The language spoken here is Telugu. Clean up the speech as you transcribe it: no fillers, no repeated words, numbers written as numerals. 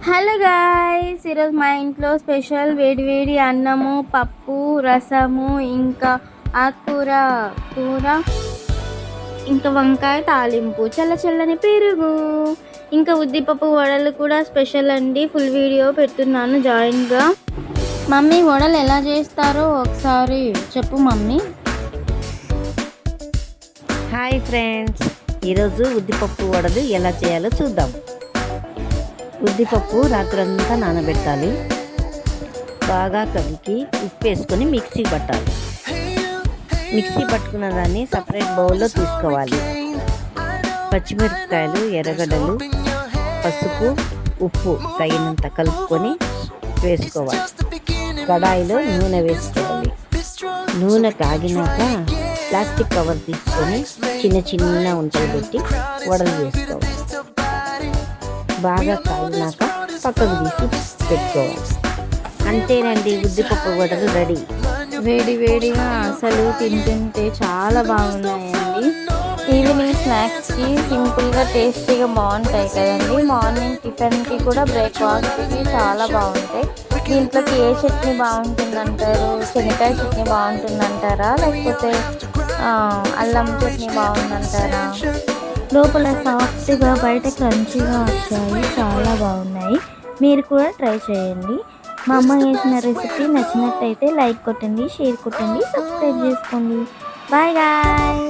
హలో గాయ్స్, ఈరోజు మా ఇంట్లో స్పెషల్ వేడి వేడి అన్నము, పప్పు, రసము, ఇంకా ఆకుకూర కూర, ఇంకా వంకాయ తాలింపు, చల్లని పెరుగు, ఇంకా ఉద్దిపప్పు వడలు కూడా స్పెషల్ అండి. ఫుల్ వీడియో పెడుతున్నాను జాయిన్గా. మమ్మీ వడలు ఎలా చేస్తారో ఒకసారి చెప్పు మమ్మీ. హాయ్ ఫ్రెండ్స్, ఈరోజు ఉద్దిపప్పు వడలు ఎలా చేయాలో చూద్దాం. ఉద్దిపప్పు రాత్రంతా నానబెట్టాలి. బాగా కడిగి ఉప్పు వేసుకొని మిక్సీ పట్టాలి. మిక్సీ పట్టుకున్న దాన్ని సపరేట్ బౌల్లో తీసుకోవాలి. పచ్చిమిరపకాయలు, ఎర్రగడ్డలు, పసుపు, ఉప్పు తగినంత కలుపుకొని వేసుకోవాలి. కడాయిలో నూనె వేసుకోవాలి. నూనె కాగినాక ప్లాస్టిక్ కవర్ తీసుకొని చిన్న ఉంటలు పెట్టి వడలు వేసుకోవాలి. బాగా కాగినాక పక్కకు తీసి పెట్టుకోవాలి. అంతేనండి, ఉద్దిపప్పు వడలు రెడీ. వేడి వేడిగా అసలు తింటుంటే చాలా బాగున్నాయండి. ఈవినింగ్ స్నాక్స్కి సింపుల్గా టేస్టీగా బాగుంటాయి కదండి. మార్నింగ్ టిఫిన్కి కూడా బ్రేక్ఫాస్ట్కి చాలా బాగుంటాయి. దీంట్లోకి ఏ చట్నీ బాగుంటుందంటారు? శనగకాయ చట్నీ బాగుంటుందంటారా, లేకపోతే అల్లం చట్నీ బాగుందంటారా? లోపల సాఫ్ట్గా బయట క్రంచీగా వచ్చాయి, చాలా బాగున్నాయి. మీరు కూడా ట్రై చేయండి. మా అమ్మ చేసిన రెసిపీ నచ్చినట్టయితే లైక్ కొట్టండి, షేర్ కొట్టండి, సబ్స్క్రైబ్ చేసుకోండి. Bye guy.